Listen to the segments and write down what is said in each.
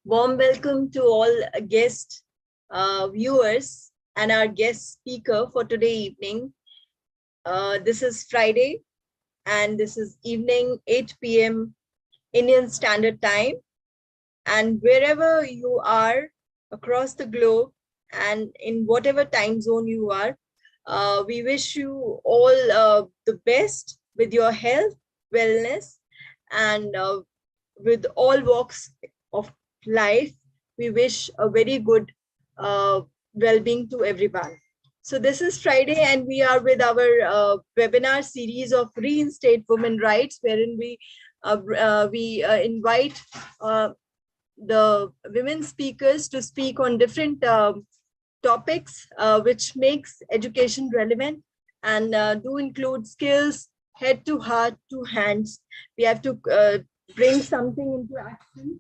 Warm welcome to all guest viewers and our guest speaker for today evening. This is Friday and this is evening 8 p.m. Indian Standard Time. And wherever you are across the globe and in whatever time zone you are, we wish you all the best with your health, wellness, and with all walks of life. We wish a very good well-being to everyone. So this is Friday and we are with our webinar series of Reinstate Women Rights, wherein we invite the women speakers to speak on different topics which makes education relevant and do include skills, head to heart to hands. We have to bring something into action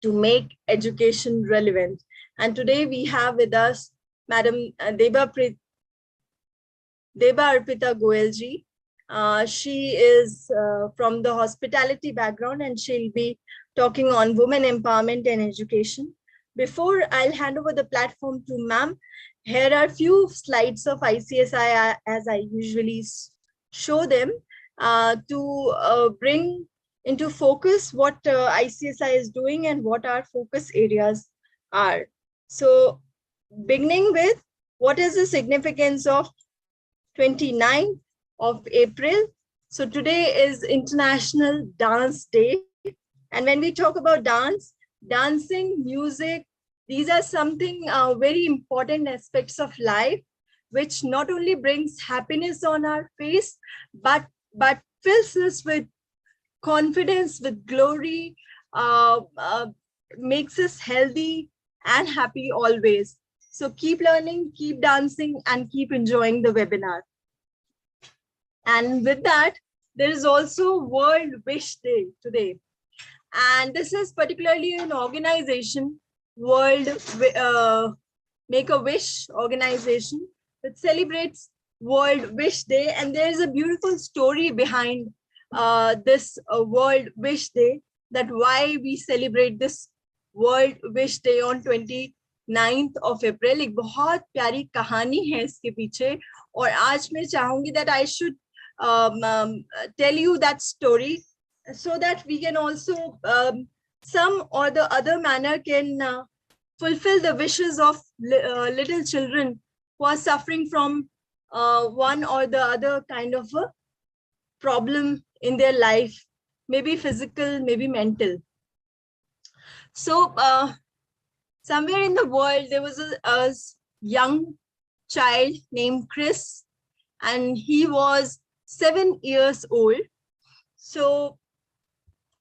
to make education relevant. And today we have with us Madam DEBARPITA GOYAL ji. She is from the hospitality background and she'll be talking on women empowerment and education. Before I'll hand over the platform to ma'am, here are a few slides of ICSI as I usually show them to bring into focus what ICSI is doing and what our focus areas are. So beginning with, what is the significance of 29th of April? So today is International Dance Day. And when we talk about dance, dancing, music, these are something very important aspects of life, which not only brings happiness on our face, but fills us with confidence, with glory, makes us healthy and happy always. So keep learning, keep dancing, and keep enjoying the webinar. And with that, there is also World Wish Day today. And this is particularly an organization, World Make-A-Wish organization, that celebrates World Wish Day. And there is a beautiful story behind this World Wish Day, that why we celebrate this World Wish Day on 29th of April. एक बहुत प्यारी कहानी है इसके पीछे, और आज मैं चाहूंगी that I should tell you that story so that we can also some or the other manner can fulfill the wishes of little children who are suffering from one or the other kind of a problem in their life, maybe physical, maybe mental. So somewhere in the world, there was a young child named Chris, and he was 7 years old. So,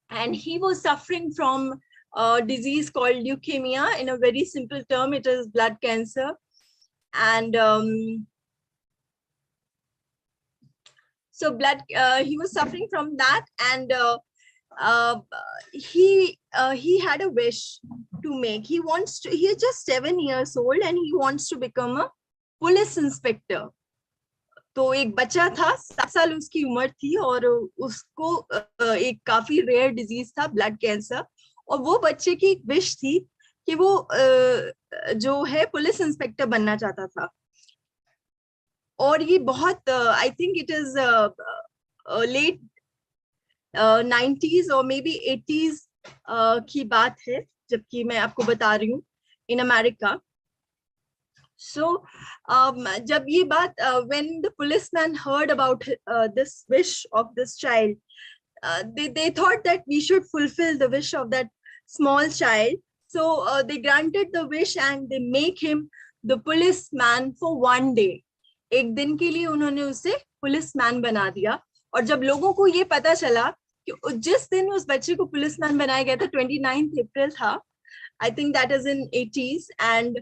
and he was suffering from a disease called leukemia. In a very simple term, it is blood cancer. And so he was suffering from that, and he had a wish to make. He is just 7 years old and he wants to become a police inspector. तो एक बच्चा था, 7 साल उसकी उम्र थी, और उसको एक काफी रेयर डिजीज था, ब्लड कैंसर, और वो बच्चे की एक विश थी कि वो जो है पुलिस इंस्पेक्टर बनना चाहता था. और ये बहुत I think it is late 90s और मे बी 80s की बात है, जबकि मैं आपको बता रही हूँ इन अमेरिका. So जब ये बात when the policeman heard about this wish of this child, they thought that we should fulfill the wish of that small child. So they granted the wish and they make him the policeman for one day. एक दिन के लिए उन्होंने उसे policeman बना दिया. और जब लोगों को ये पता चला कि जिस दिन उस बच्चे को पुलिसमैन बनाया गया था, 29th अप्रैल था, I think that is in 80s, and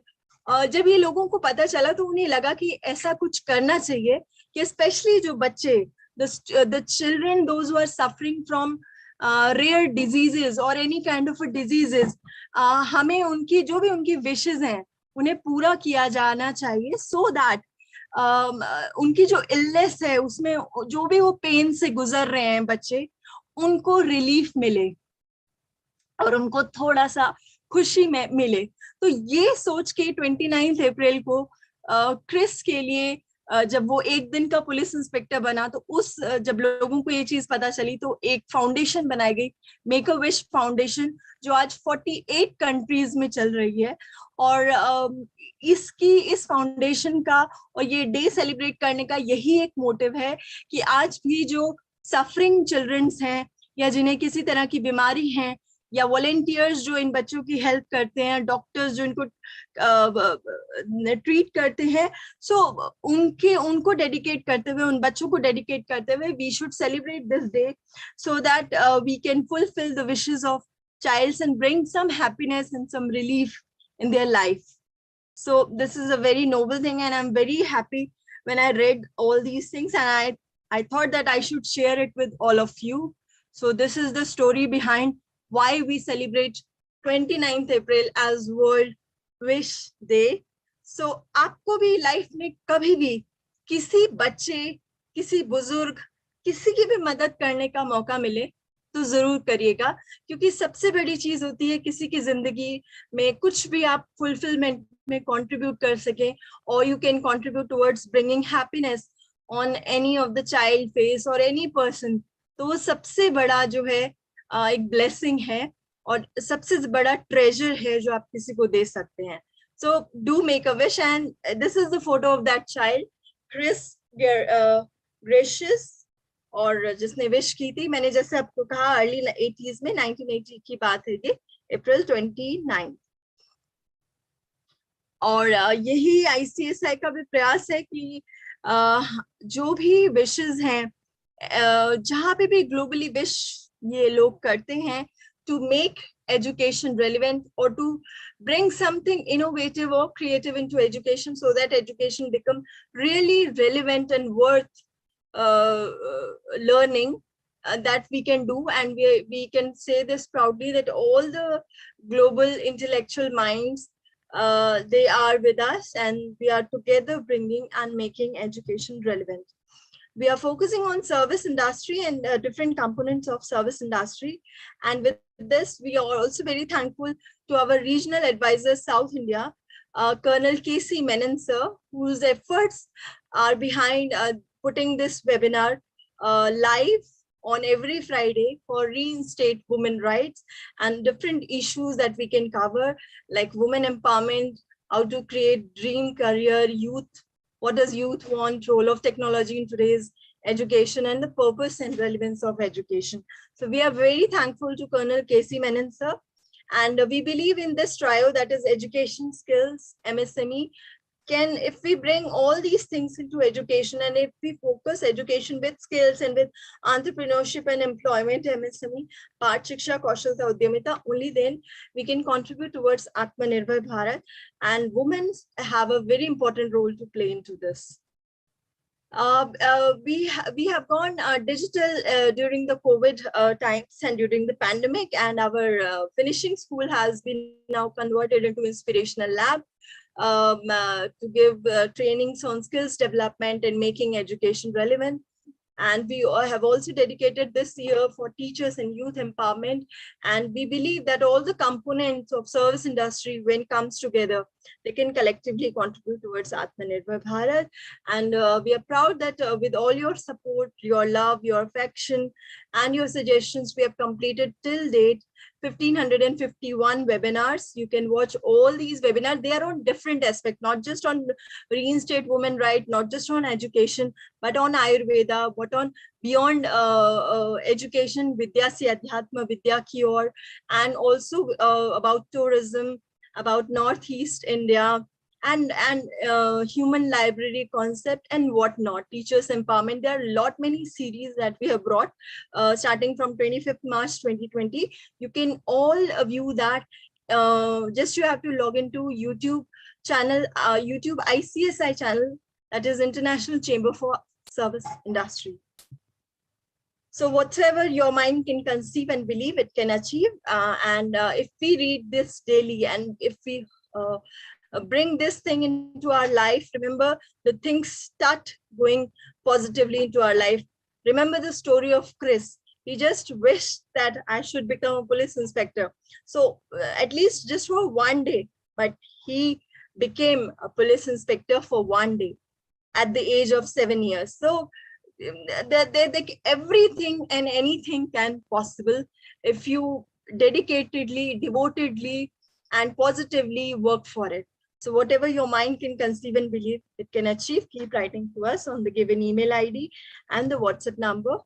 जब ये लोगों को पता चला तो उन्हें लगा कि ऐसा कुछ करना चाहिए कि स्पेशली जो बच्चे, the children, those who are suffering from rare diseases or any kind of a diseases, हमें उनकी जो भी उनकी wishes हैं उन्हें पूरा किया जाना चाहिए, so that उनकी जो illness है उसमें जो भी वो पेन से गुजर रहे हैं बच्चे, उनको रिलीफ मिले. और उनको थोड़ा सा खुशी में मिले। तो ये सोच के 29 अप्रैल को क्रिस के लिए जब वो एक दिन का पुलिस इंस्पेक्टर बना, तो उस जब लोगों को ये चीज पता चली, तो एक फाउंडेशन बनाई गई, मेक अ विश फाउंडेशन, जो आज 48 कंट्रीज में चल रही है। और इस फाउंडेशन का और ये डे सेलिब्रेट करने का यही एक मोटिव है कि आज भी जो सफरिंग चिल्ड्रंस हैं या जिन्हें किसी तरह की बीमारी है, या वॉलेंटियर्स जो इन बच्चों की हेल्प करते हैं, डॉक्टर्स जो इनको ट्रीट करते हैं, सो उनको डेडिकेट करते हुए, उन बच्चों को डेडिकेट करते हुए, we should celebrate this day so that we can fulfil the wishes of childs and bring some happiness and some relief in their life. So this is a very noble thing, and I'm very happy when I read all these things, and I thought that I should share it with all of you. So this is the story behind why we celebrate 29th April as World Wish Day. So आपको भी life में कभी भी किसी बच्चे, किसी बुजुर्ग, किसी की भी मदद करने का मौका मिले तो जरूर करिएगा, क्योंकि सबसे बड़ी चीज होती है किसी की जिंदगी में कुछ भी आप फुलफिलमेंट में कंट्रीब्यूट कर सके, और you can contribute towards bringing happiness on any of the child face और एनी पर्सन, तो वो सबसे बड़ा जो है एक ब्लेसिंग है और सबसे बड़ा ट्रेजर है जो आप किसी को दे सकते हैं. So do make a wish, and this is the photo of that child, Chris Greicius, और जिसने विश की थी, मैंने जैसे आपको कहा अर्ली 80s में, 1980 की बात है ये, अप्रैल 29. और यही ICSI का भी प्रयास है कि जो भी विशेस हैं, जहाँ पे भी ग्लोबली विश ये लोग करते हैं, to make education relevant or to bring something innovative or creative into education so that education become really relevant and worth learning that we can do. And we can say this proudly that all the global intellectual minds, they are with us, and we are together bringing and making education relevant. We are focusing on service industry and different components of service industry. And with this, we are also very thankful to our regional advisor, South India, Colonel K.C. Menon, sir, whose efforts are behind putting this webinar live on every Friday for Reinstate women rights and different issues that we can cover, like women empowerment, how to create dream career, youth, what does youth want, role of technology in today's education, and the purpose and relevance of education. So we are very thankful to Colonel K.C. Menon, sir. And we believe in this trio, that is education, skills, MSME, if we bring all these things into education, and if we focus education with skills and with entrepreneurship and employment, MSME, Path Shiksha, Kaushalta, Udyamita, only then we can contribute towards Atmanirbhar Bharat, and women have a very important role to play into this. We have gone digital during the COVID times and during the pandemic, and our finishing school has been now converted into inspirational lab to give trainings on skills development and making education relevant. And we have also dedicated this year for teachers and youth empowerment. And we believe that all the components of service industry, when it comes together, they can collectively contribute towards Atmanirbhar Bharat. And we are proud that with all your support, your love, your affection, and your suggestions, we have completed till date 1,551 webinars. You can watch all these webinars. They are on different aspects, not just on reinstate women right, not just on education, but on Ayurveda, but on beyond education, Vidya se Adhyatma Vidya ki or, and also about tourism, about Northeast India, and human library concept and whatnot, teachers empowerment. There are a lot many series that we have brought starting from 25th March 2020. You can all view that. Just you have to log into YouTube channel, YouTube ICSI channel, that is International Chamber for Service Industry. So whatever your mind can conceive and believe, it can achieve. And if we read this daily, and if we bring this thing into our life, remember the things start going positively into our life. Remember the story of Chris. He just wished that I should become a police inspector. So at least just for one day, but he became a police inspector for one day at the age of 7 years. So everything and anything can possible if you dedicatedly, devotedly, and positively work for it. So whatever your mind can conceive and believe, it can achieve. Keep writing to us on the given email ID and the WhatsApp number.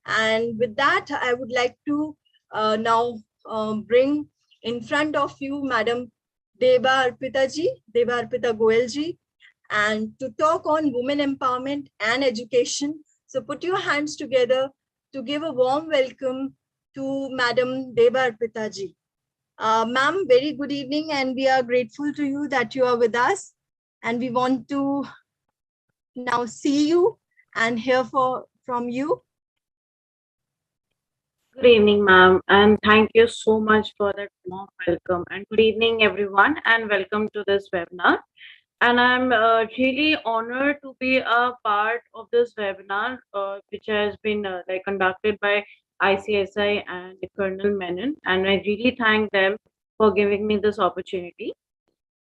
And with that, I would like to now bring in front of you Madam DEBARPITA ji, DEBARPITA GOYAL ji, and to talk on women empowerment and education. So put your hands together to give a warm welcome to Madam DEBARPITA ji. Ma'am, very good evening, and we are grateful to you that you are with us. And we want to now see you and hear from you. Good evening, ma'am, and thank you so much for that warm welcome. And good evening, everyone, and welcome to this webinar. And I'm really honored to be a part of this webinar, which has been conducted by ICSI and Colonel Menon. And I really thank them for giving me this opportunity.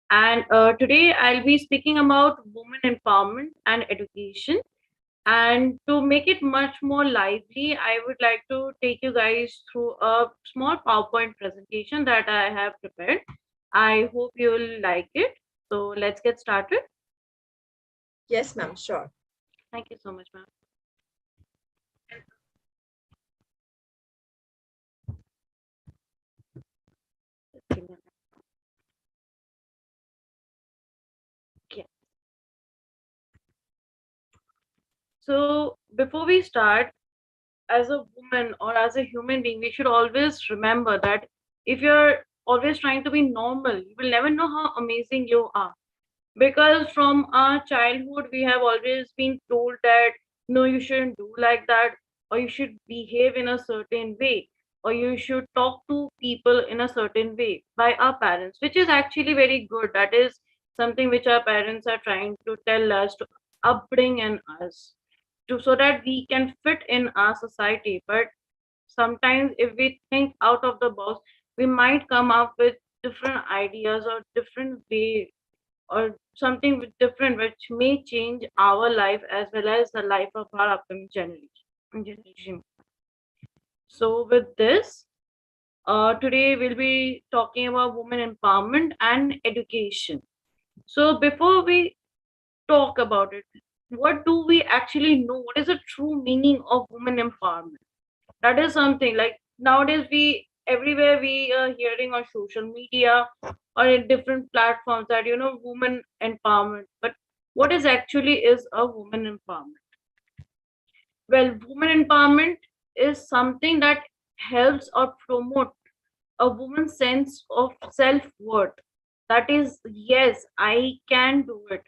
And today I'll be speaking about women empowerment and education. And to make it much more lively, I would like to take you guys through a small PowerPoint presentation that I have prepared. I hope you'll like it. So let's get started. Yes, ma'am, sure. Thank you so much, ma'am. Okay. So before we start, as a woman or as a human being, we should always remember that if you're always trying to be normal, you will never know how amazing you are. Because from our childhood, we have always been told that no, you shouldn't do like that, or you should behave in a certain way, or you should talk to people in a certain way by our parents, which is actually very good. That is something which our parents are trying to tell us to upbring in us to so that we can fit in our society. But sometimes if we think out of the box, we might come up with different ideas or different way or something different which may change our life as well as the life of our upcoming generation. So with this, today we'll be talking about women empowerment and education. So before we talk about it, what do we actually know? What is the true meaning of women empowerment? That is something like nowadays we everywhere we are hearing on social media or in different platforms that women empowerment. But what is actually is a woman empowerment? Well, woman empowerment is something that helps or promote a woman's sense of self-worth. That is, yes, I can do it.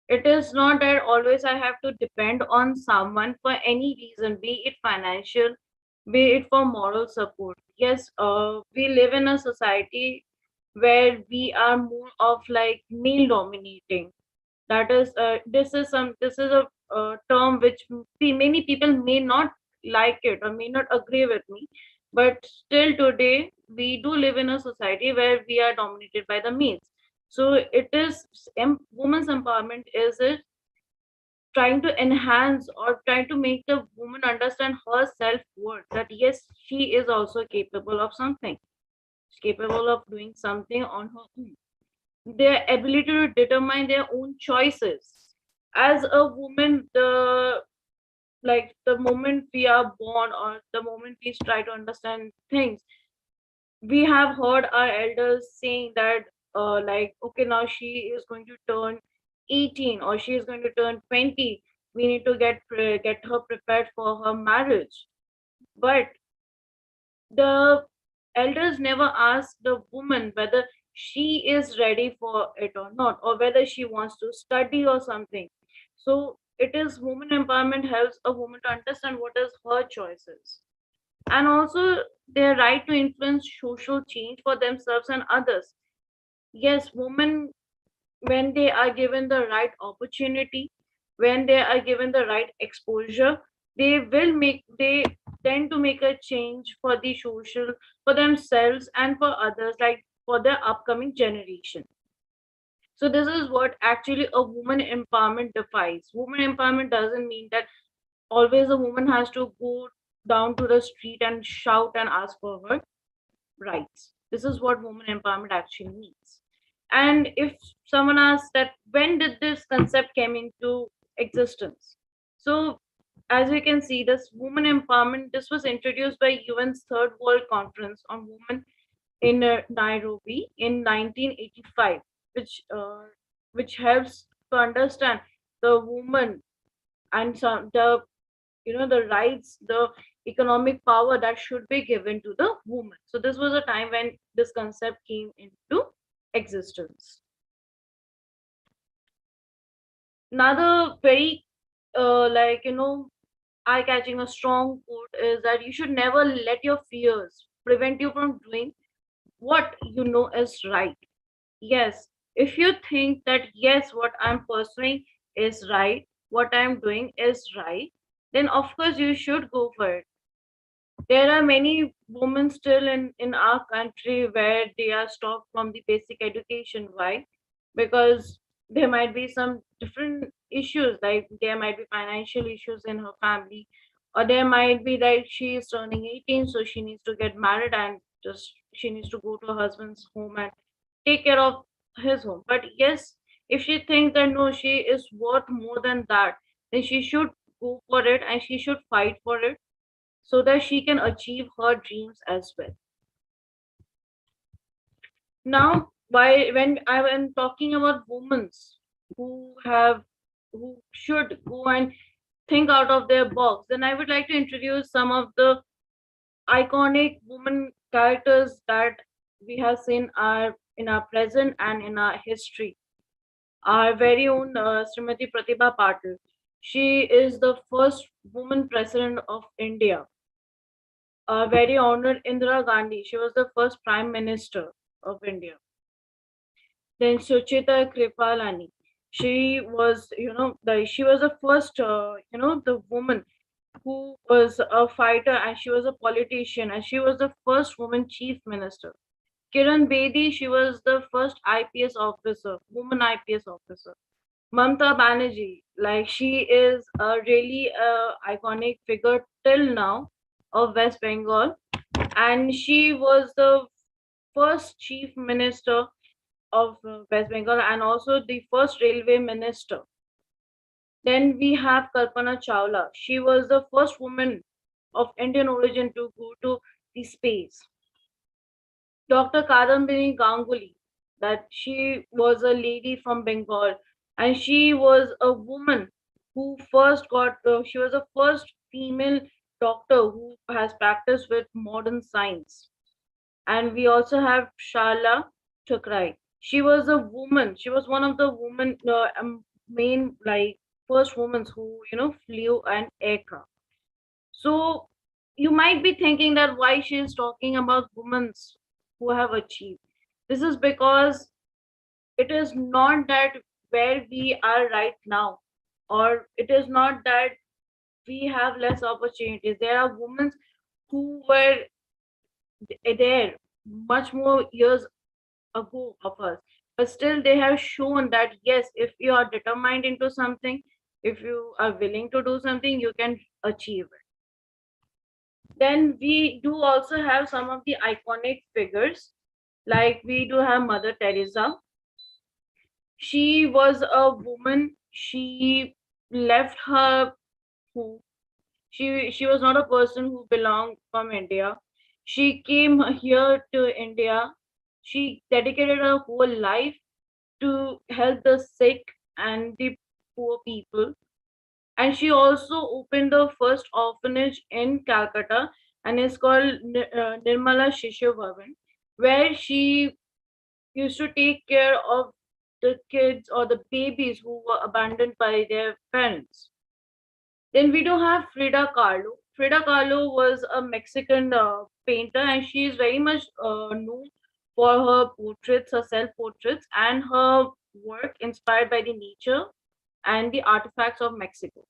It is not that always I have to depend on someone for any reason, be it financial, be it for moral support. Yes, we live in a society where we are more of like male dominating. That is, this is a term which many people may not like it or may not agree with me, but still today we do live in a society where we are dominated by the males. So it is women's empowerment is it trying to enhance or trying to make the woman understand her self-worth, that yes, she is also capable of something, she's capable of doing something on her own, their ability to determine their own choices. As a woman, the moment we are born or the moment we try to understand things, we have heard our elders saying that okay, now she is going to turn 18 or she is going to turn 20, we need to get her prepared for her marriage. But the elders never ask the woman whether she is ready for it or not, or whether she wants to study or something. So it is woman empowerment helps a woman to understand what is her choices, and also their right to influence social change for themselves and others. Yes, women, when they are given the right opportunity, when they are given the right exposure, they will make they tend to make a change for the social, for themselves and for others, like for their upcoming generation. So this is what actually a woman empowerment defines. Woman empowerment doesn't mean that always a woman has to go down to the street and shout and ask for her rights. This is what woman empowerment actually means. And if someone asks that when did this concept came into existence? So as we can see, this woman empowerment, this was introduced by UN's Third World Conference on Women in Nairobi in 1985, which helps to understand the woman and some the the rights, the economic power that should be given to the woman. So this was a time when this concept came into existence. Another very eye catching, a strong quote is that you should never let your fears prevent you from doing what you know is right. Yes, if you think that yes, what I'm pursuing is right, what I'm doing is right, then of course you should go for it. There are many women still in our country where they are stopped from the basic education. Why? Because there might be some different issues, like there might be financial issues in her family, or there might be like she is turning 18, so she needs to get married and just she needs to go to her husband's home and take care of his home. But yes, if she thinks that no, she is worth more than that, then she should go for it and she should fight for it so that she can achieve her dreams as well. Now, when I am talking about women who have who should go and think out of their box, then I would like to introduce some of the iconic women characters that we have seen are in our present and in our history. Our very own Srimati Pratibha Patil. She is the first woman president of India. Very honored Indira Gandhi. She was the first Prime Minister of India. Then Suchita Kripalani. She was, she was the first, the woman who was a fighter and she was a politician and she was the first woman chief minister. Kiran Bedi, she was the first IPS officer, woman IPS officer. Mamta Banerjee, like she is a really iconic figure till now of West Bengal, and she was the first chief minister of West Bengal and also the first railway minister. Then we have Kalpana Chawla. She was the first woman of Indian origin to go to the space. Dr. Kadambini Ganguly, that she was a lady from Bengal and she was a woman who first got, she was the first female doctor who has practiced with modern science. And we also have Shala Chakrai. She was a woman. She was one of the women, main like first women who flew an aircraft. So you might be thinking that why she is talking about women who have achieved. This is because it is not that where we are right now, or it is not that we have less opportunities. There are women who were there much more years ago of us, but still they have shown that yes, if you are determined into something, if you are willing to do something, you can achieve it. Then we do also have some of the iconic figures, like we do have Mother Teresa. She was a woman. She left her home. She was not a person who belonged from India. She came here to India. She dedicated her whole life to help the sick and the poor people. And she also opened the first orphanage in Calcutta, and it's called Nirmala Shishu Bhavan, where she used to take care of the kids or the babies who were abandoned by their parents. Then we do have Frida Kahlo. Frida Kahlo was a Mexican painter, and she is very much known for her portraits, her self portraits, and her work inspired by the nature and the artifacts of Mexico.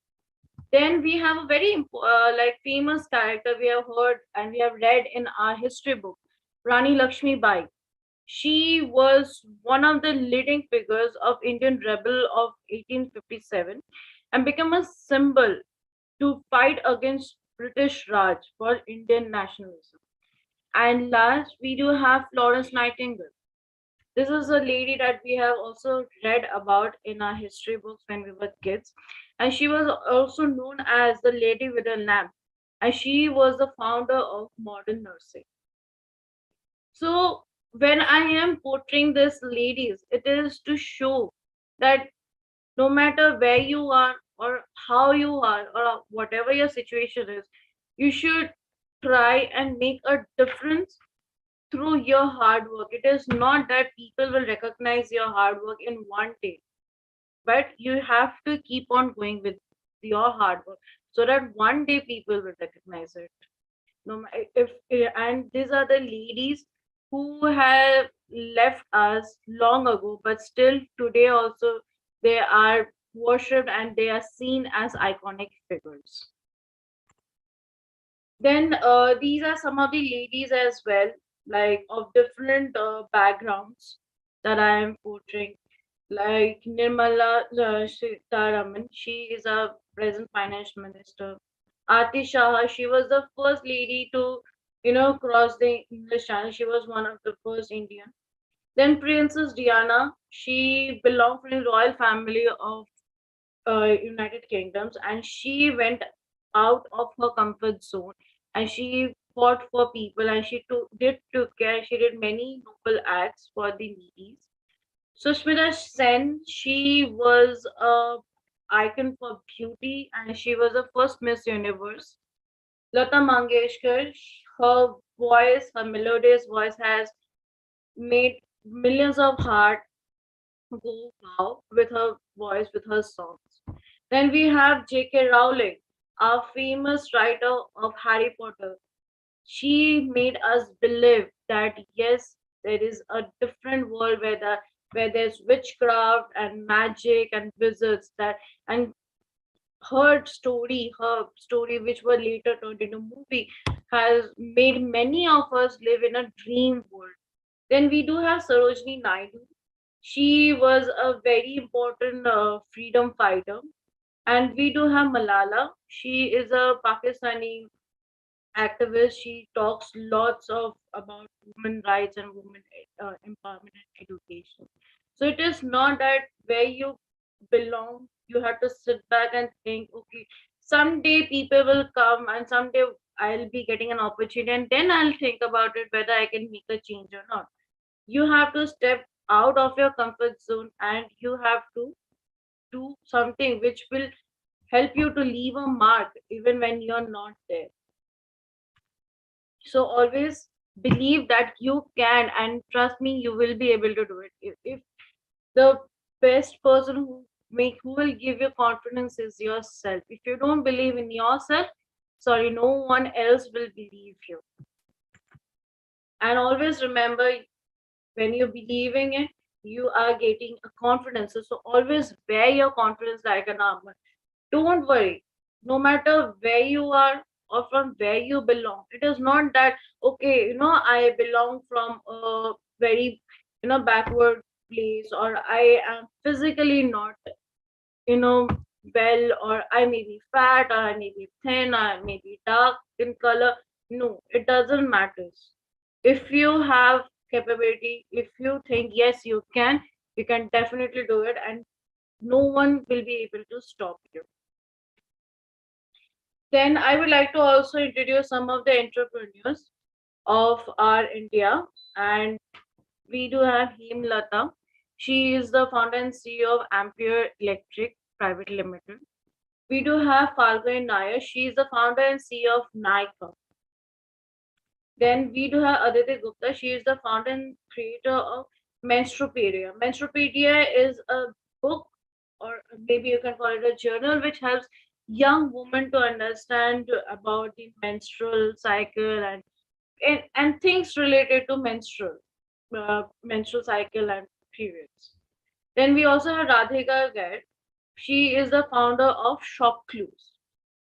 Then we have a very like famous character we have heard and we have read in our history book, Rani Lakshmi Bai. She was one of the leading figures of Indian rebel of 1857 and became a symbol to fight against British Raj for Indian nationalism. And last, we do have Florence Nightingale. This is a lady that we have also read about in our history books when we were kids. And she was also known as the Lady with a Lamp. And she was the founder of modern nursing. So when I am portraying these ladies, it is to show that no matter where you are or how you are or whatever your situation is, you should try and make a difference through your hard work. It is not that people will recognize your hard work in one day, but you have to keep on going with your hard work so that one day people will recognize it. No, if and these are the ladies who have left us long ago, but still today also they are worshipped and they are seen as iconic figures. Then these are some of the ladies as well, like of different backgrounds that I am portraying. Like Nirmala Sitharaman, she is a present finance minister. Ati Shah, she was the first lady to, cross the English Channel. She was one of the first Indian. Then Princess Diana, she belonged to the royal family of United Kingdoms, and she went out of her comfort zone, and she fought for people, and took care. She did many noble acts for the needy. Sushmita Sen, she was a icon for beauty, and she was the first Miss Universe. Lata Mangeshkar, her voice, her melodious voice has made millions of hearts go wow with her voice, with her songs. Then we have J.K. Rowling, our famous writer of Harry Potter. She made us believe that yes, there is a different world where there's witchcraft and magic and wizards that and her story which were later turned into movie, has made many of us live in a dream world. Then we do have Sarojini Naidu. She was a very important freedom fighter. And we do have Malala. She is a Pakistani activist. She talks lots of about women rights and women empowerment and education. So it is not that where you belong, you have to sit back and think, okay, someday people will come and someday I'll be getting an opportunity and then I'll think about it whether I can make a change or not. You have to step out of your comfort zone and you have to do something which will help you to leave a mark even when you're not there. So always believe that you can, and trust me, you will be able to do it. If the best person who will give you confidence is yourself. If you don't believe in yourself, sorry, no one else will believe you. And always remember, when you're believing it, you are getting a confidence. So always wear your confidence like an armor. Don't worry, no matter where you are or from where you belong. It is not that okay, I belong from a very backward place, or I am physically not you know well, or I may be fat, or I may be thin, or I may be dark in color. No, it doesn't matter. If you have capability, if you think yes you can definitely do it, and no one will be able to stop you. Then I would like to also introduce some of the entrepreneurs of our India. And we do have Hemlata. She is the founder and CEO of Ampere Electric Private Limited. We do have Falguni Nair. She is the founder and CEO of Nika. Then we do have Aditi Gupta. She is the founder and creator of Menstrupedia. Menstrupedia is a book, or maybe you can call it a journal, which helps young women to understand about the menstrual cycle and things related to menstrual cycle and periods. Then we also have Radhika Gair. She is the founder of Shop Clues.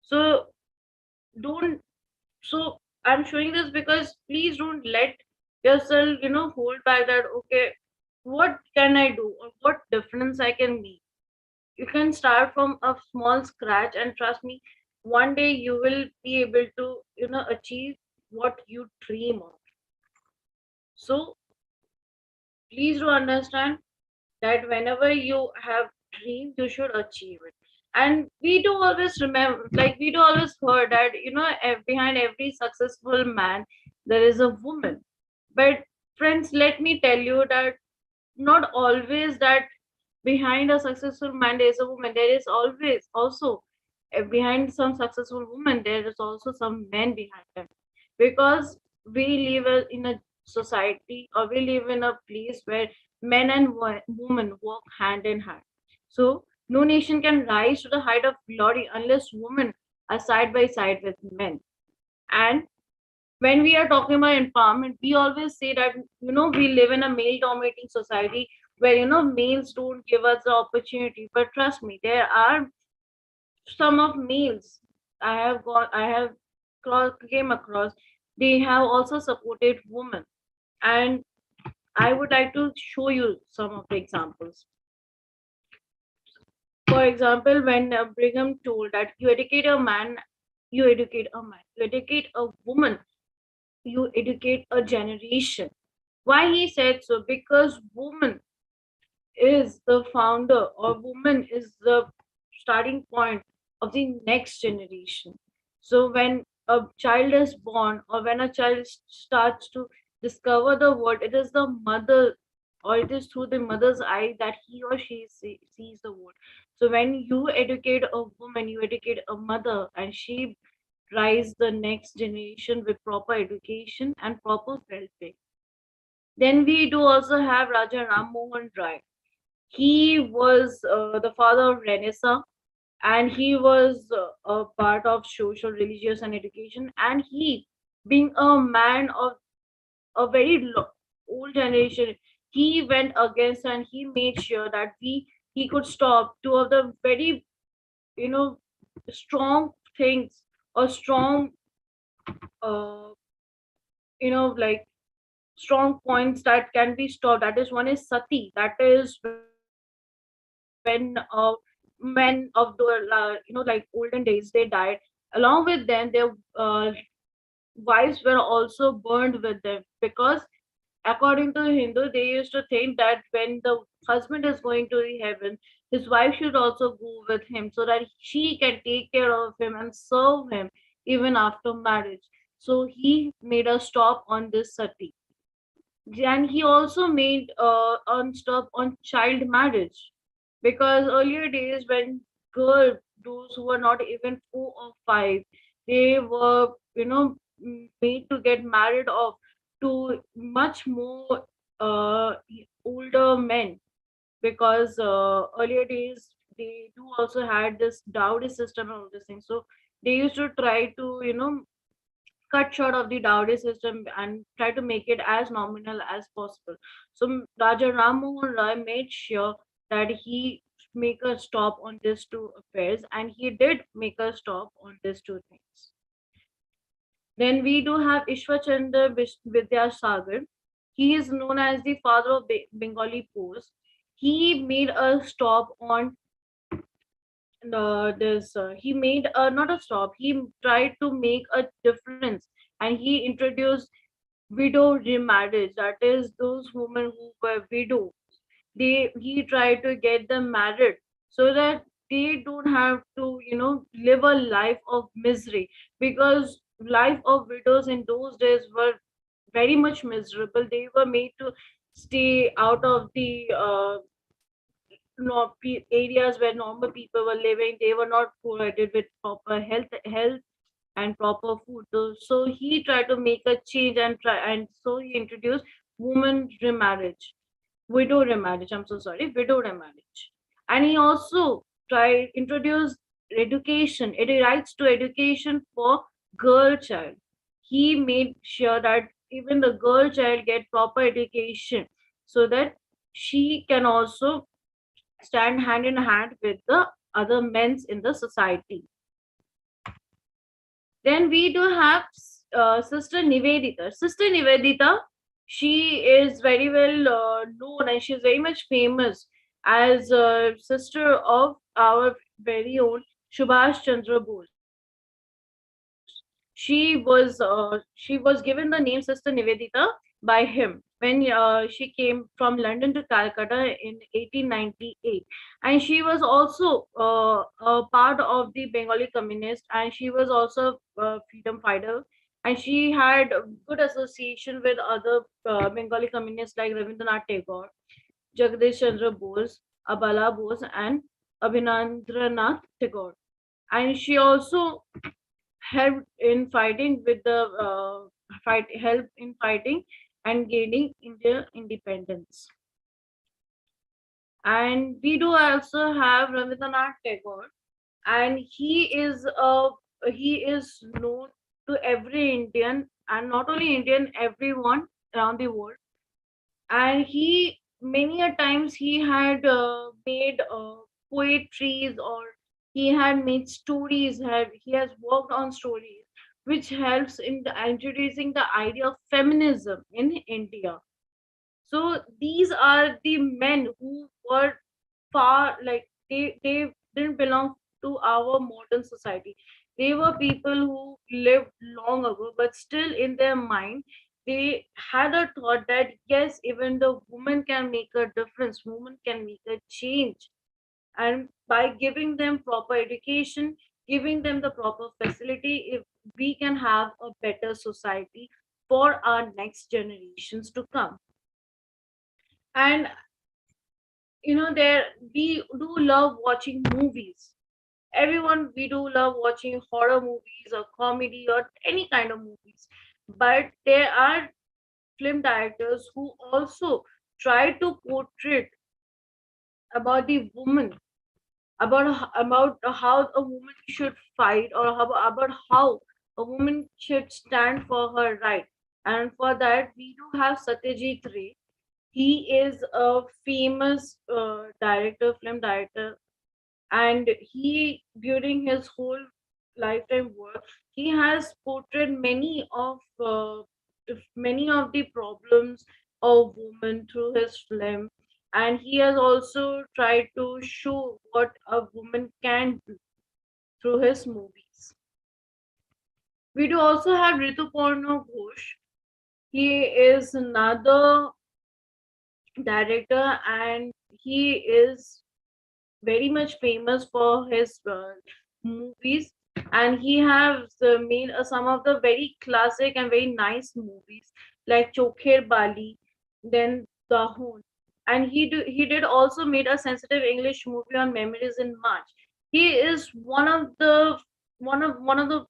So don't, so I'm showing this because please don't let yourself, hold back that, okay, what can I do or what difference I can make. You can start from a small scratch, and trust me, one day you will be able to, achieve what you dream of. So please do understand that whenever you have dreams, you should achieve it. And we do always remember, like we do always heard that, behind every successful man there is a woman. But friends, let me tell you that not always that behind a successful man there is a woman. There is always also, behind some successful woman there is also some men behind them, because we live in a society, or we live in a place where men and women work hand in hand. So no nation can rise to the height of glory unless women are side by side with men. And when we are talking about empowerment, we always say that, we live in a male dominating society where, males don't give us the opportunity. But trust me, there are some of males I have came across, they have also supported women. And I would like to show you some of the examples. For example, when Brigham told that you educate a man, you educate a man, you educate a woman, you educate a generation. Why he said so? Because woman is the founder, or woman is the starting point of the next generation. So when a child is born, or when a child starts to discover the world, it is the mother, or it is through the mother's eye that he or she sees the world. So when you educate a woman, you educate a mother, and she rise the next generation with proper education and proper welfare. Then we do also have Raja Ram Mohan Roy. He was the father of Renaissance, and he was a part of social, religious, and education. And he, being a man of a very old generation, he went against and he made sure that he could stop two of the very, you know strong things, or strong, uh, like strong points that can be stopped. That is, one is sati. That is when men of the like olden days, they died. Along with them, their wives were also burned with them, because according to Hindu, they used to think that when the husband is going to the heaven, his wife should also go with him, so that she can take care of him and serve him even after marriage. So he made a stop on this sati. And he also made on stop on child marriage, because earlier days, when girls, those who were not even 4 or 5, they were, made to get married off to much more older men, because earlier days they do also had this dowry system and all these things. So they used to try to, cut short of the dowry system and try to make it as nominal as possible. So Raja Ram Mohan Roy made sure that he make a stop on these two affairs, and he did make a stop on these two things. Then we do have Ishwar Chandra Vidyasagar. He is known as the father of Bengali prose. He made a stop on this. He made not a stop. He tried to make a difference, and he introduced widow remarriage. That is, those women who were widows, he tried to get them married, so that they don't have to, live a life of misery, because life of widows in those days were very much miserable. They were made to stay out of the areas where normal people were living. They were not provided with proper health and proper food. So he tried to make a change, and so he introduced women remarriage, widow remarriage. I'm so sorry, widow remarriage. And he also tried introduced education, rights to education for girl child. He made sure that even the girl child get proper education, so that she can also stand hand in hand with the other men's in the society. Then we do have Sister Nivedita. Sister Nivedita, she is very well known and she's very much famous as a sister of our very own Subhash Chandra Bose. She was given the name Sister Nivedita by him when she came from London to Calcutta in 1898, and she was also a part of the Bengali communist, and she was also a freedom fighter, and she had good association with other Bengali communists like Rabindranath Tagore, Jagdish Chandra Bose, Abala Bose, and Abhinandranath Tagore. And she also helped in fighting with the help in fighting and gaining India independence. And we do also have Rabindranath Tagore, and he is known to every Indian, and not only Indian, everyone around the world. And he many a times he had made poetries, or he had made stories, he has worked on stories which helps in introducing the idea of feminism in India. So these are the men who were far, like, they didn't belong to our modern society. They were people who lived long ago, but still in their mind they had a thought that yes, even the woman can make a difference, woman can make a change. And by giving them proper education, giving them the proper facility, if we can have a better society for our next generations to come. And there, we do love watching movies. Everyone, we do love watching horror movies or comedy or any kind of movies, but there are film directors who also try to portray about the woman, about how a woman should fight, or about how a woman should stand for her right. And for that we do have Satyajit Ray. He is a famous film director, and he, during his whole lifetime work, he has portrayed many of the problems of women through his film, and he has also tried to show what a woman can do through his movies. We do also have Rituparna Ghosh. He is another director, and he is very much famous for his movies, and he has made some of the very classic and very nice movies like Chokher Bali, then Dahon, and he did also made a sensitive English movie on Memories in March. He is one of the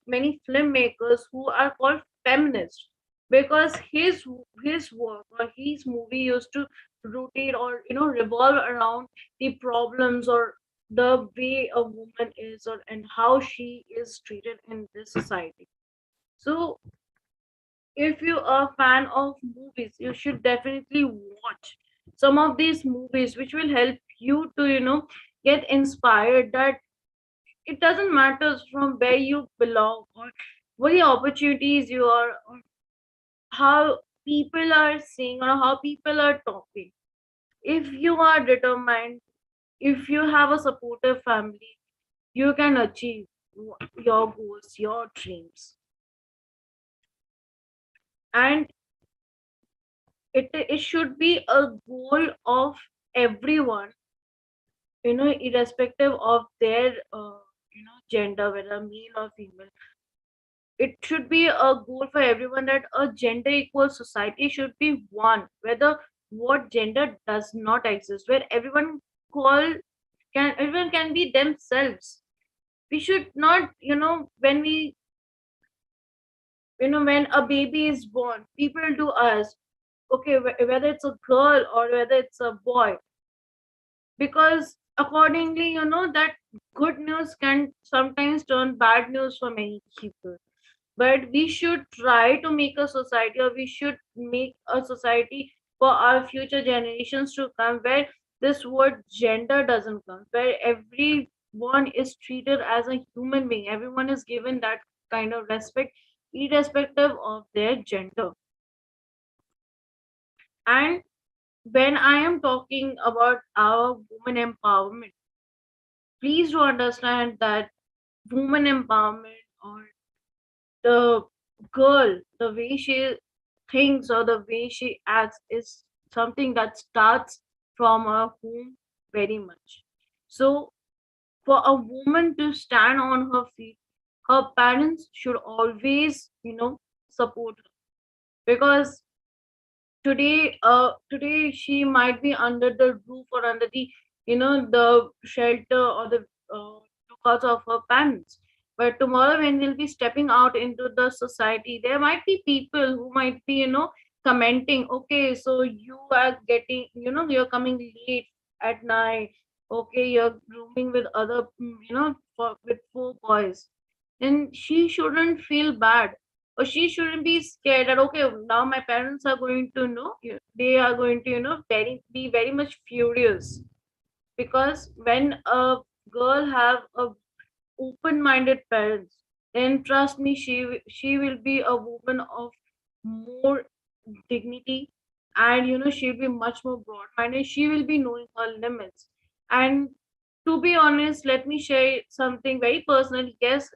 many filmmakers who are called feminists, because his work or his movie used to rotate, or revolve around the problems, or the way a woman is, or and how she is treated in this society. So if you are a fan of movies, you should definitely watch some of these movies, which will help you to get inspired, that it doesn't matter from where you belong, or what the opportunities you are, or how people are saying, or how people are talking. If you are determined, if you have a supportive family, you can achieve your goals, your dreams. And it should be a goal of everyone, irrespective of their gender, whether male or female. It should be a goal for everyone that a gender equal society should be one, whether what gender does not exist, where call everyone can be themselves. We should not, when a baby is born, people do ask, okay, whether it's a girl or whether it's a boy, because accordingly, that good news can sometimes turn bad news for many people. But we should try to make a society, or we should make a society for our future generations to come, where this word gender doesn't come, where everyone is treated as a human being, everyone is given that kind of respect, irrespective of their gender. And when I am talking about our women empowerment, please do understand that woman empowerment, or the girl, the way she thinks or the way she acts, is something that starts from her home very much. So, for a woman to stand on her feet, her parents should always, support her. Because today she might be under the roof or under the, the shelter or the lookouts of her parents, but tomorrow when we'll be stepping out into the society, there might be people who might be, commenting, okay, so you are getting, you're coming late at night, okay, you're rooming with other, with four boys. Then she shouldn't feel bad, or she shouldn't be scared that, okay, now my parents are going to know, they are going to, be very much furious. Because when a girl have a open-minded parents, then trust me, she will be a woman of more dignity, and she'll be much more broad-minded. She will be knowing her limits. And to be honest, let me share something very personal. Yes,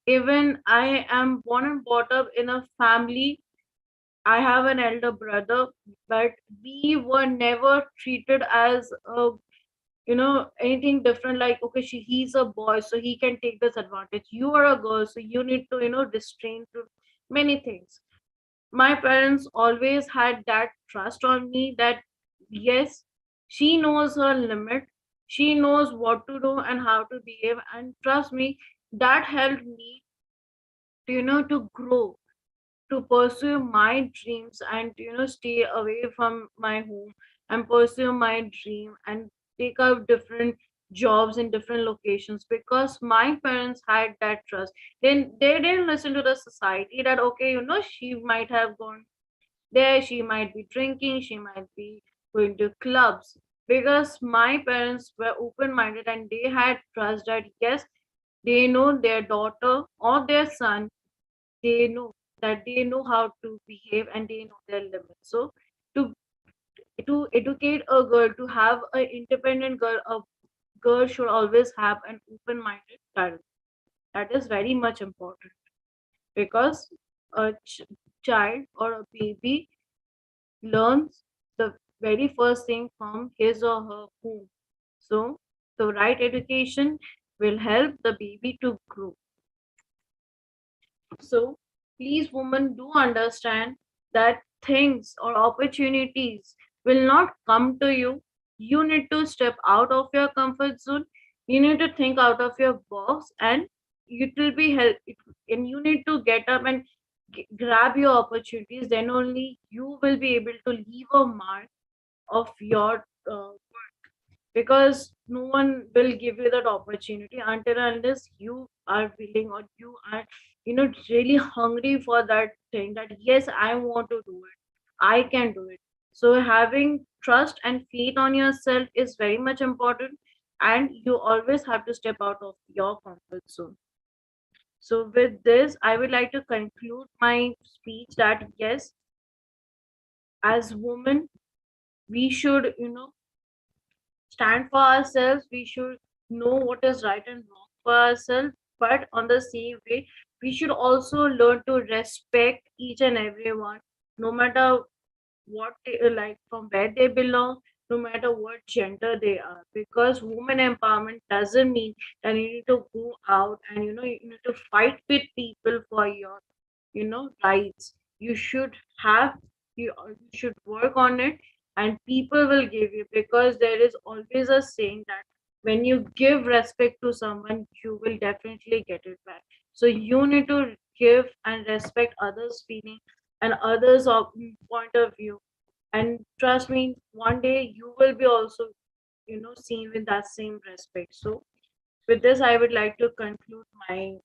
even I am born and brought up in a family. I have an elder brother, but we were never treated as a, anything different, like, okay, he's a boy so he can take this advantage, you are a girl so you need to, restrain to many things. My parents always had that trust on me that yes, she knows her limit, she knows what to do and how to behave, and trust me, that helped me to, to grow, to pursue my dreams, and stay away from my home and pursue my dream and take up different jobs in different locations, because my parents had that trust. Then they didn't listen to the society that, okay, she might have gone there, she might be drinking, she might be going to clubs. Because my parents were open minded and they had trust that yes, they know their daughter or their son, they know that they know how to behave and they know their limits. So to educate a girl, to have an independent girl, a girl should always have an open-minded parent. That is very much important, because a child or a baby learns the very first thing from his or her home. So the right education will help the baby to grow. So please, women, do understand that things or opportunities will not come to you. You need to step out of your comfort zone. You need to think out of your box, and it will be help. And you need to get up and grab your opportunities. Then only you will be able to leave a mark of your because no one will give you that opportunity until unless you are willing, or you are, really hungry for that thing, that yes, I want to do it, I can do it. So having trust and faith on yourself is very much important, and you always have to step out of your comfort zone. So with this, I would like to conclude my speech that yes, as women, we should, stand for ourselves, we should know what is right and wrong for ourselves, but on the same way, we should also learn to respect each and everyone, no matter what they like, from where they belong, no matter what gender they are. Because women empowerment doesn't mean that you need to go out and you need to fight with people for your rights. You should have, you should work on it, and people will give you, because there is always a saying that when you give respect to someone, you will definitely get it back. So you need to give and respect others feeling and others of point of view, and trust me, one day you will be also seen with that same respect. So with this, I would like to conclude my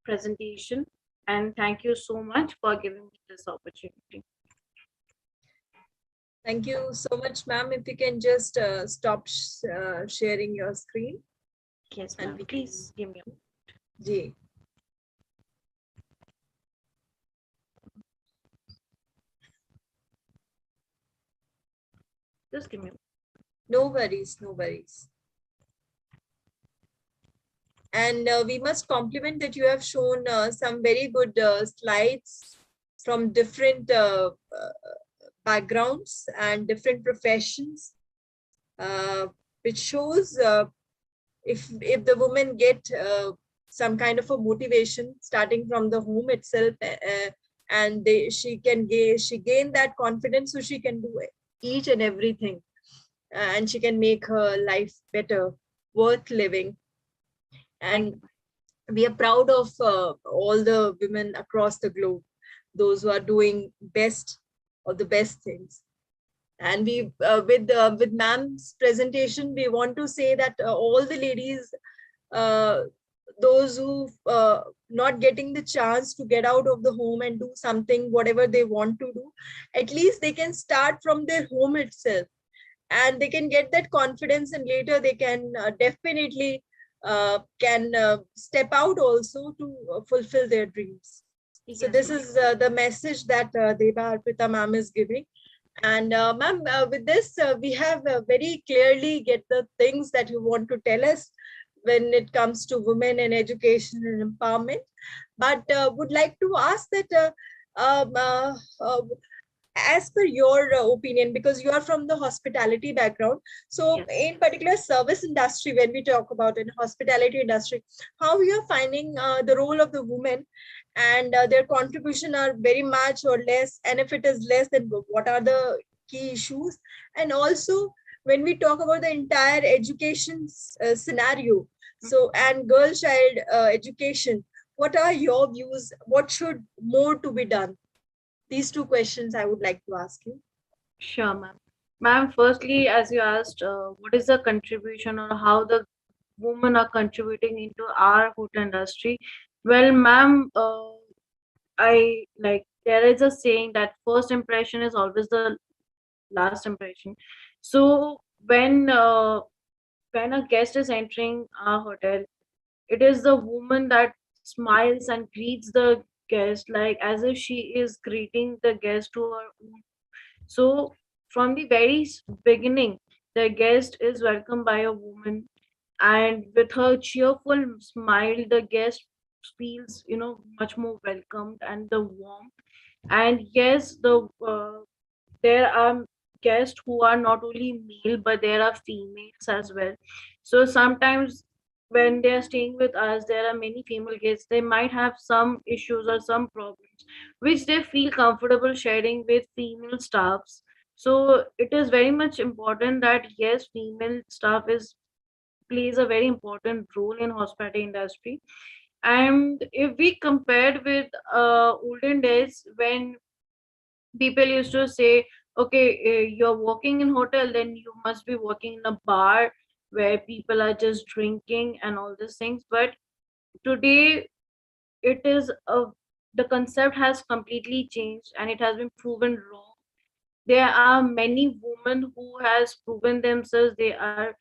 presentation, and thank you so much for giving me this opportunity. Thank you so much, ma'am. If you can just stop sharing your screen. Yes, ma'am. Please give me a Ji. Just give me. No worries, no worries. And we must compliment that you have shown some very good slides from different backgrounds and different professions, uh, which shows if the women get some kind of a motivation starting from the home itself, and she gain that confidence, so she can do each and everything, and she can make her life better, worth living. Thank And we are proud of all the women across the globe, those who are doing best or the best things. And we with ma'am's presentation, we want to say that all the ladies, uh, those who not getting the chance to get out of the home and do something whatever they want to do, at least they can start from their home itself, and they can get that confidence, and later they can definitely can step out also to fulfill their dreams. you. So Yes, this ma'am. is the message that Debarpita ma'am is giving. And ma'am, with this, we have very clearly get the things that you want to tell us when it comes to women and education and empowerment. But would like to ask that um, uh, uh, as per your opinion, because you are from the hospitality background, so Yes. in particular service industry, when we talk about in hospitality industry, how you are finding the role of the women, and their contribution are very much or less, and if it is less, then what are the key issues? And also, when we talk about the entire education scenario, so and girl child education, what are your views? What should more to be done? These two questions I would like to ask you. Sure, ma'am. Ma'am, firstly, as you asked, what is the contribution or how the women are contributing into our hotel industry? Well, ma'am, I like there is a saying that first impression is always the last impression. So when a guest is entering our hotel, it is the woman that smiles and greets the guest like as if she is greeting the guest to her own. So from the very beginning, the guest is welcomed by a woman, and with her cheerful smile, the guest feels much more welcomed and the warm. And yes, there are guests who are not only male but there are females as well. So sometimes when they are staying with us, there are many female guests. They might have some issues or some problems which they feel comfortable sharing with female staffs. So it is very much important that yes, female staff is plays a very important role in hospitality industry. And if we compared with olden days when people used to say, okay, you're working in hotel, then you must be working in a bar where people are just drinking and all these things. But today it is a the concept has completely changed and it has been proven wrong. There are many women who has proven themselves they are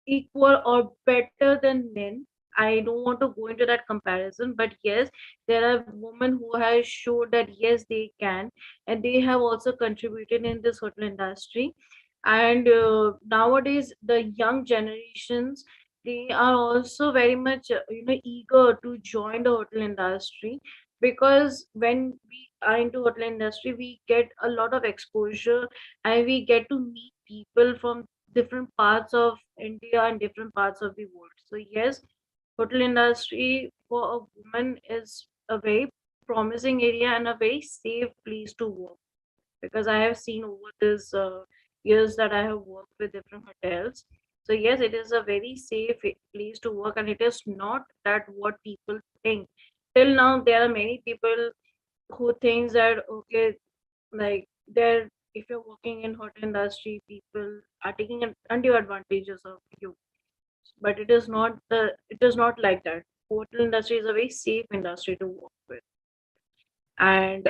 equal or better than men. I don't want to go into that comparison, but yes, there are women who have showed that yes, they can, and they have also contributed in this hotel industry. And nowadays, the young generations, they are also very much eager to join the hotel industry, because when we are into hotel industry, we get a lot of exposure and we get to meet people from different parts of India and different parts of the world. So yes, hotel industry for a woman is a very promising area and a very safe place to work, because I have seen over this years that I have worked with different hotels. So yes, it is a very safe place to work, and it is not that what people think. Till now, there are many people who thinks that okay, like there, if you're working in hotel industry, people are taking undue advantages of you. But it is not like that. Hotel industry is a very safe industry to work with. And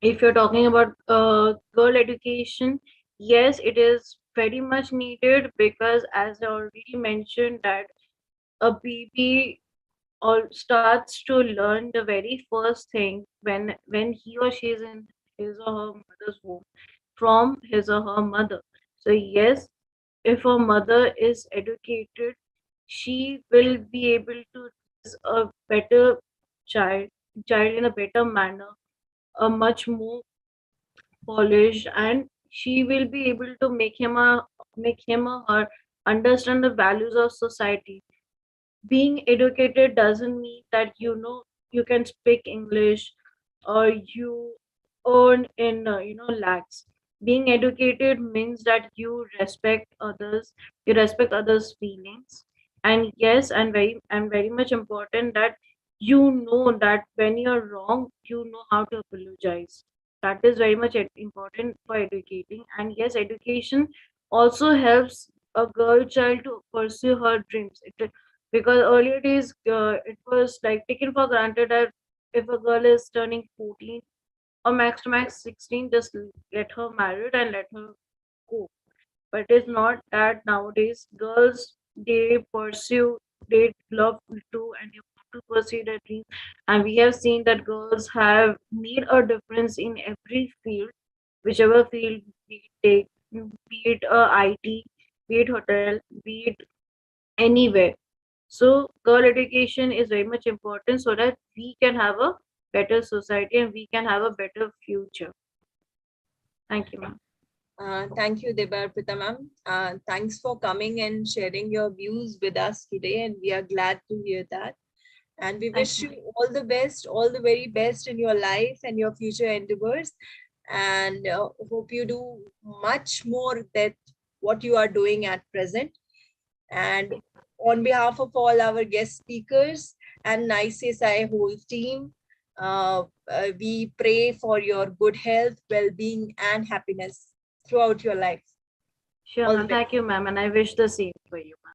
if you're talking about girl education, yes, it is very much needed, because as I already mentioned that a baby all starts to learn the very first thing when he or she is in his or her mother's womb. from his or her mother. So yes, if a mother is educated, she will be able to raise a better child, child in a better manner, a much more polished, and she will be able to make him or her understand the values of society. Being educated doesn't mean that you can speak English or you earn in lakhs. Being educated means that you respect others, you respect others feelings. And yes, and very much important that you know that when you're wrong, you know how to apologize. That is very much important for educating. And yes, education also helps a girl child to pursue her dreams. Because earlier days, it was like taken for granted that if a girl is turning 14 or max to max 16, just get her married and let her go. But it's not that nowadays. Girls, they pursue, they love to, and they want to pursue their dreams. And we have seen that girls have made a difference in every field, whichever field we take, be it IT, be it hotel, be it anywhere. So, girl education is very much important so that we can have a better society and we can have a better future. Thank you, ma'am. Thank you, Debarpita ma'am. Thanks for coming and sharing your views with us today, and we are glad to hear that. And we Thank wish you. you all the best, all the very best in your life and your future endeavors. And hope you do much more than what you are doing at present. And on behalf of all our guest speakers and ICSI whole team, we pray for your good health, well-being, and happiness throughout your life. Sure, All the ma'am. best. Thank you, ma'am. And I wish the same for you, ma'am.